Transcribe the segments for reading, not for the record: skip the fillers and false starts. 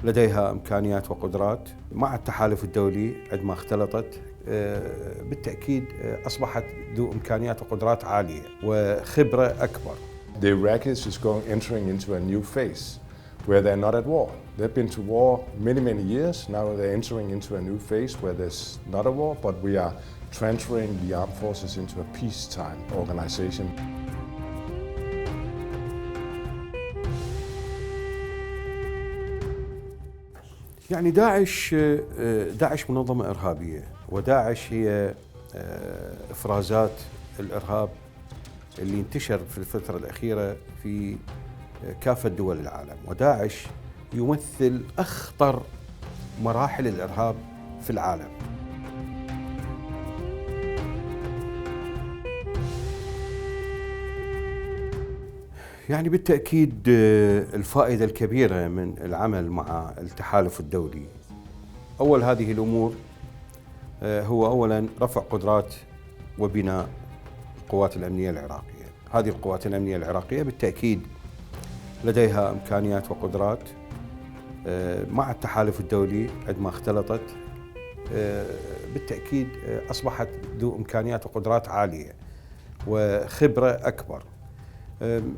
لديها إمكانيات وقدرات مع التحالف الدولي عندما اختلطت بالتأكيد أصبحت ذو إمكانيات وقدرات عالية وخبرة أكبر. The Iraqis is entering into a new phase where they're not at war. They've been to war many years. Now they're entering into a new phase where there's not a war, but we are transferring the armed forces into a peacetime organization. يعني داعش منظمة إرهابية، وداعش هي إفرازات الإرهاب اللي انتشر في الفترة الأخيرة في كافة دول العالم، وداعش يمثل أخطر مراحل الإرهاب في العالم. يعني بالتأكيد الفائدة الكبيرة من العمل مع التحالف الدولي، أول هذه الأمور هو أولاً رفع قدرات وبناء القوات الأمنية العراقية. هذه القوات الأمنية العراقية بالتأكيد لديها إمكانيات وقدرات مع التحالف الدولي عندما اختلطت بالتأكيد أصبحت ذو إمكانيات وقدرات عالية وخبرة أكبر.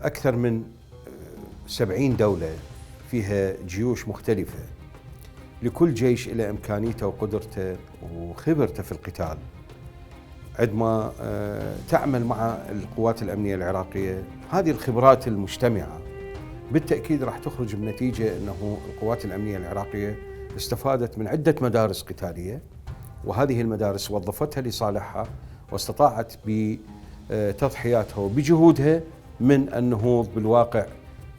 أكثر من 70 دولة فيها جيوش مختلفة، لكل جيش إلى إمكانيته وقدرته وخبرته في القتال. عندما تعمل مع القوات الأمنية العراقية هذه الخبرات المجتمعة بالتأكيد راح تخرج بنتيجة أنه القوات الأمنية العراقية استفادت من عدة مدارس قتالية، وهذه المدارس وظفتها لصالحها واستطاعت بتضحياتها وبجهودها من النهوض بالواقع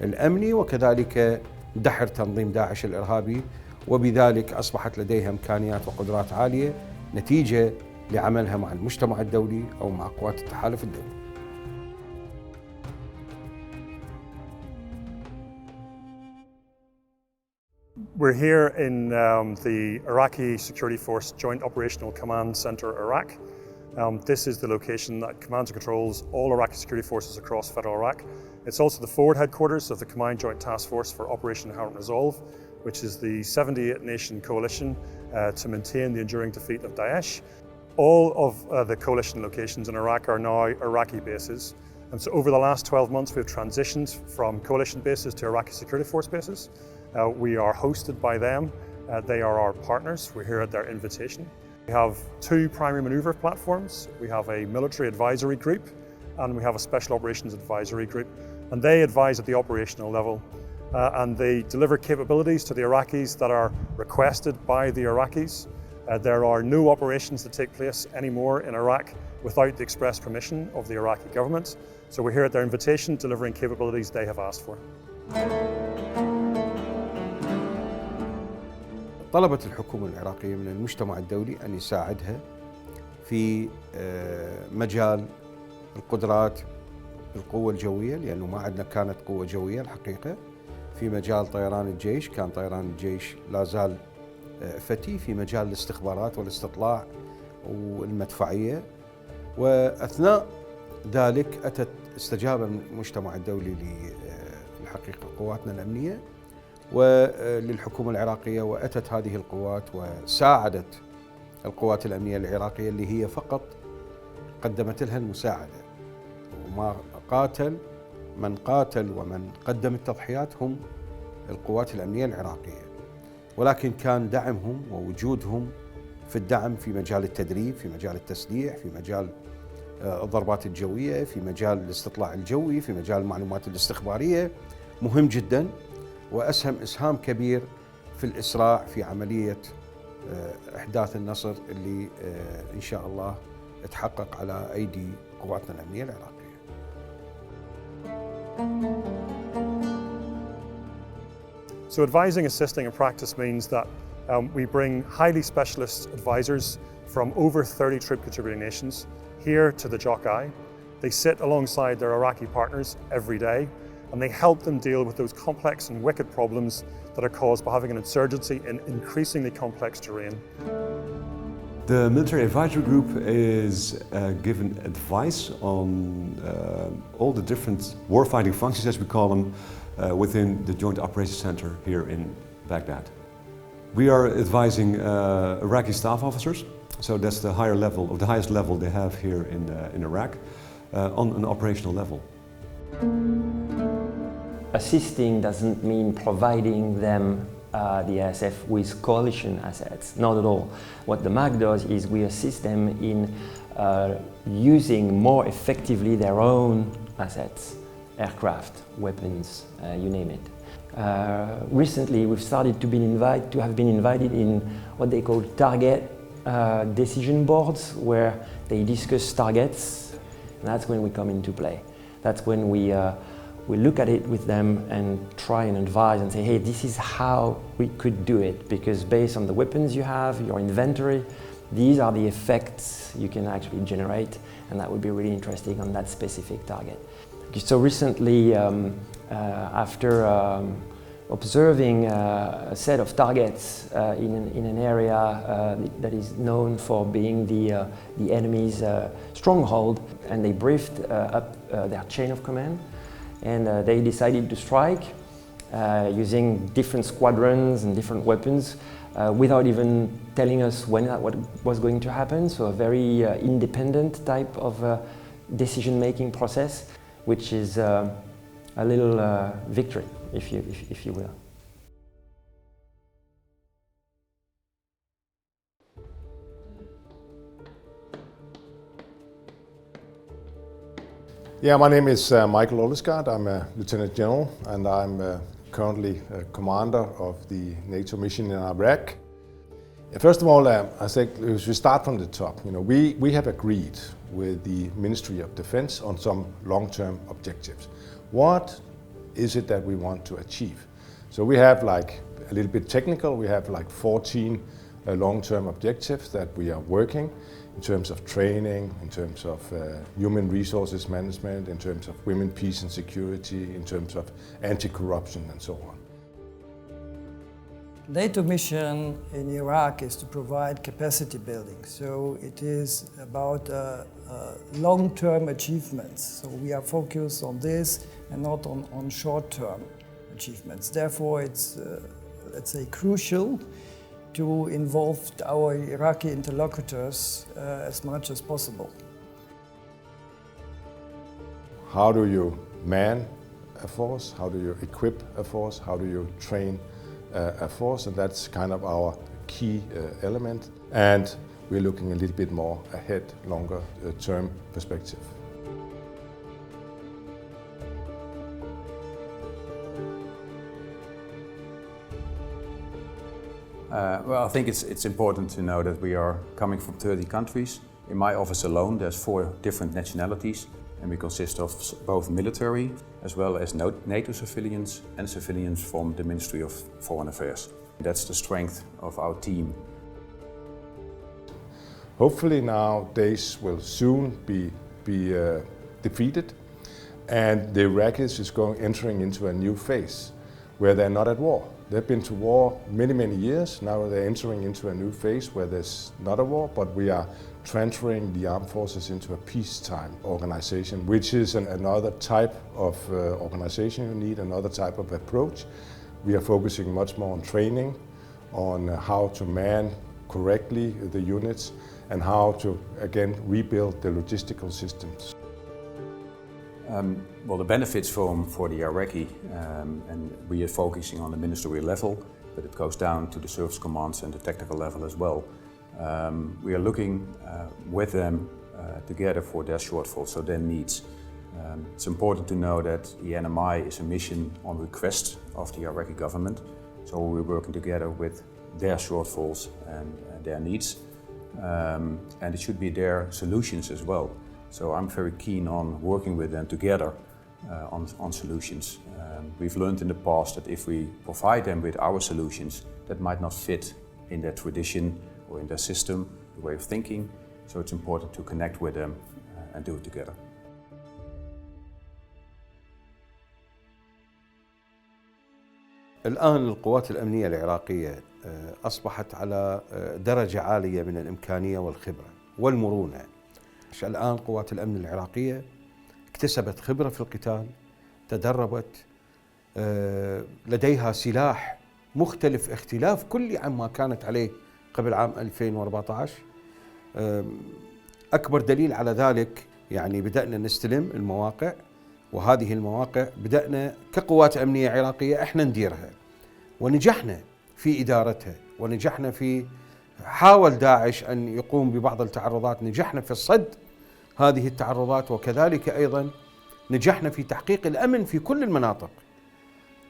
الأمني وكذلك دحر تنظيم داعش الإرهابي، وبذلك أصبحت لديها إمكانيات وقدرات عالية نتيجة لعملها مع المجتمع الدولي أو مع قوات التحالف الدولي. We're here in the Iraqi Security Force Joint Operational Command Center, Iraq. This is the location that commands and controls all Iraqi security forces across federal Iraq. It's also the forward headquarters of the Combined Joint Task Force for Operation Inherent Resolve, which is the 78-nation coalition to maintain the enduring defeat of Daesh. All of the coalition locations in Iraq are now Iraqi bases. And so over the last 12 months, we've transitioned from coalition bases to Iraqi security force bases. We are hosted by them. They are our partners. We're here at their invitation. We have two primary maneuver platforms. We have a military advisory group and we have a special operations advisory group. And they advise at the operational level and they deliver capabilities to the Iraqis that are requested by the Iraqis. There are no operations that take place anymore in Iraq without the express permission of the Iraqi government. So we're here at their invitation, delivering capabilities they have asked for. طلبت الحكومة العراقية من المجتمع الدولي أن يساعدها في مجال القدرات بالقوة الجوية، لأنه ما عندنا كانت قوة جوية الحقيقة. في مجال طيران الجيش كان طيران الجيش لا زال فتي، في مجال الاستخبارات والاستطلاع والمدفعية. وأثناء ذلك استجاب المجتمع الدولي للحقيقة قواتنا الأمنية وللحكومة العراقية، وأتت هذه القوات وساعدت القوات الأمنية العراقية اللي هي فقط قدمت لها المساعدة. وما قاتل من قاتل ومن قدم التضحيات هم القوات الأمنية العراقية، ولكن كان دعمهم ووجودهم في الدعم في مجال التدريب، في مجال التسليح، في مجال الضربات الجوية، في مجال الاستطلاع الجوي، في مجال المعلومات الاستخبارية مهم جدا، وأسهم إسهام كبير في الإسراع في عملية إحداث النصر اللي إن شاء الله تحقق على أيدي قواتنا الأمنية العراقية. So advising, assisting and practice means that we bring highly specialist advisors from over 30 troop contributing nations here to the JOC-I. They sit alongside their Iraqi partners every day and they help them deal with those complex and wicked problems that are caused by having an insurgency in increasingly complex terrain. The military advisory group is given advice on all the different warfighting functions, as we call them, within the Joint Operations Center here in Baghdad. We are advising Iraqi staff officers, so that's the higher level, or the highest level they have here in Iraq, on an operational level. Assisting doesn't mean providing them the ASF with coalition assets, not at all. What the MAC does is we assist them in using more effectively their own assets, aircraft, weapons, you name it. Recently we've started to have been invited in what they call target decision boards, where they discuss targets, and that's when we come into play. That's when we look at it with them and try and advise and say, hey, this is how we could do it, because based on the weapons you have, your inventory, these are the effects you can actually generate, and that would be really interesting on that specific target. So recently, after observing a set of targets in an area that is known for being the enemy's stronghold, and they briefed up their chain of command, and they decided to strike using different squadrons and different weapons without even telling us when that was going to happen. So a very independent type of decision-making process, which is a little victory, if you will. Yeah, my name is Michael Olesgaard. I'm a Lieutenant General, and I'm currently commander of the NATO mission in Iraq. First of all, I think we should start from the top. You know, we have agreed with the Ministry of Defense on some long-term objectives. What is it that we want to achieve? So we have, like, a little bit technical, we have like 14 long-term objectives that we are working in terms of training, in terms of human resources management, in terms of women, peace and security, in terms of anti-corruption and so on. NATO mission in Iraq is to provide capacity building. So it is about long-term achievements. So we are focused on this and not on short-term achievements. Therefore, it's, let's say, crucial to involve our Iraqi interlocutors as much as possible. How do you man a force? How do you equip a force? How do you train a force? And that's kind of our key element. And we're looking a little bit more ahead, longer term perspective. Well, I think it's important to know that we are coming from 30 countries. In my office alone, there's 4 different nationalities, and we consist of both military as well as NATO civilians and civilians from the Ministry of Foreign Affairs. That's the strength of our team. Hopefully now Daesh will soon be defeated, and the Iraqis is entering into a new phase where they're not at war. They've been to war many years. Now they're entering into a new phase where there's not a war, but we are transferring the armed forces into a peacetime organization, which is another type of organization you need, another type of approach. We are focusing much more on training, on how to man correctly the units, and how to, again, rebuild the logistical systems. Well, the benefits for the Iraqi, and we are focusing on the ministerial level, but it goes down to the service commands and the technical level as well. We are looking with them together for their shortfalls, so their needs. It's important to know that the NMI is a mission on request of the Iraqi government, so we're working together with their shortfalls and their needs, and it should be their solutions as well. So I'm very keen on working with them together on solutions. We've learned in the past that if we provide them with our solutions, that might not fit in their tradition or in their system, the way of thinking. So it's important to connect with them and do it together. الآن القوات الأمنية العراقية أصبحت على درجة عالية من الإمكانية والخبرة والمرونة. الآن قوات الأمن العراقية اكتسبت خبرة في القتال، تدربت، لديها سلاح مختلف اختلاف كلي عما كانت عليه قبل عام 2014. أكبر دليل على ذلك يعني بدأنا نستلم المواقع، وهذه المواقع بدأنا كقوات أمنية عراقية إحنا نديرها، ونجحنا في إدارتها، ونجحنا في حاول داعش أن يقوم ببعض التعرضات، نجحنا في الصد هذه التعرضات، وكذلك أيضا نجحنا في تحقيق الأمن في كل المناطق.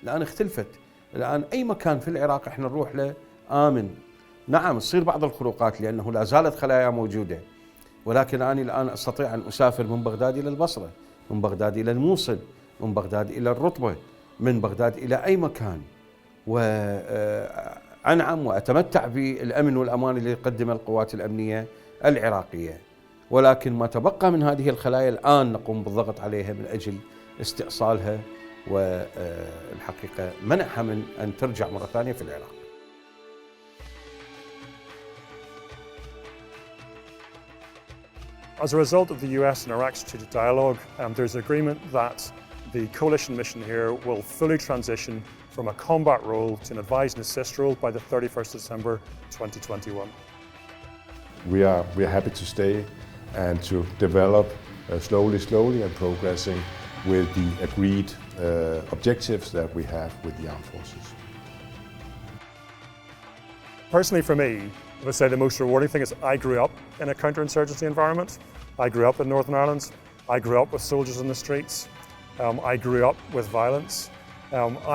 الآن اختلفت، الآن أي مكان في العراق احنا نروح له آمن. نعم تصير بعض الخروقات لأنه لا زالت خلايا موجودة، ولكن أنا الآن أستطيع أن أسافر من بغداد إلى البصرة، من بغداد إلى الموصل، من بغداد إلى الرطبة، من بغداد إلى أي مكان، وأنعم وأتمتع بالأمن والأمان اللي يقدمه القوات الأمنية العراقية. ولكن ما تبقى من هذه الخلايا الآن نقوم بالضغط عليها من أجل استئصالها والحقيقة منعها من أن ترجع مرة ثانية في العراق. As a result of the US and Iraq strategic dialogue, there's an agreement that the coalition mission here will fully transition from a combat role to an advise and assist role by the 31st of December 2021. We are happy to stay and to develop slowly and progressing with the agreed objectives that we have with the armed forces. Personally for me, I would say the most rewarding thing is I grew up in a counterinsurgency environment. I grew up in Northern Ireland. I grew up with soldiers in the streets. I grew up with violence.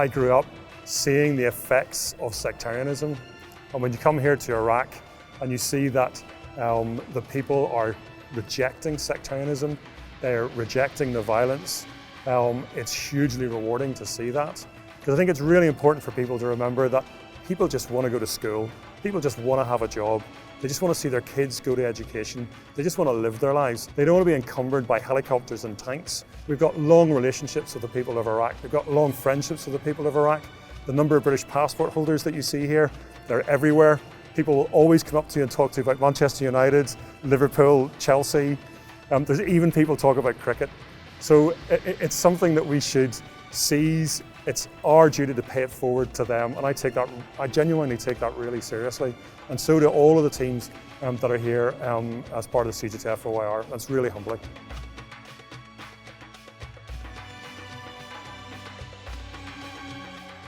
I grew up seeing the effects of sectarianism. And when you come here to Iraq and you see that the people are rejecting sectarianism, they're rejecting the violence, it's hugely rewarding to see that. Because I think it's really important for people to remember that people just want to go to school. People just want to have a job. They just want to see their kids go to education. They just want to live their lives. They don't want to be encumbered by helicopters and tanks. We've got long relationships with the people of Iraq. We've got long friendships with the people of Iraq. The number of British passport holders that you see here, they're everywhere. People will always come up to you and talk to you about Manchester United, Liverpool, Chelsea. There's even people talk about cricket. So it's something that we should seize. It's our duty to pay it forward to them, and I genuinely take that really seriously, and so do all of the teams that are here as part of the CGTF OIR. That's really humbling.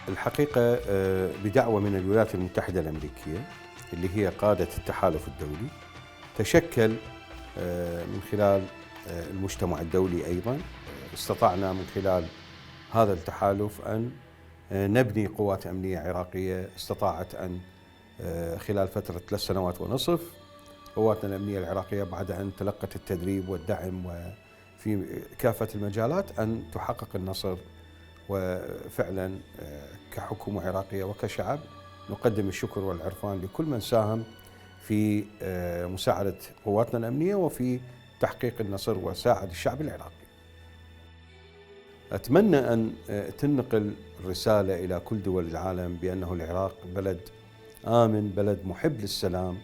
الحقيقة بدعوة من الولايات المتحدة الأمريكية اللي هي قادة التحالف الدولي، تشكل من خلال المجتمع الدولي أيضا، استطعنا من خلال هذا التحالف أن نبني قوات أمنية عراقية استطاعت أن خلال فترة 3 سنوات ونصف قواتنا الأمنية العراقية بعد أن تلقت التدريب والدعم وفي كافة المجالات أن تحقق النصر. وفعلا كحكومة عراقية وكشعب نقدم الشكر والعرفان لكل من ساهم في مساعدة قواتنا الأمنية وفي تحقيق النصر وساعد الشعب العراقي. أتمنى أن تنقل الرسالة إلى كل دول العالم بأنه العراق بلد آمن، بلد محب للسلام،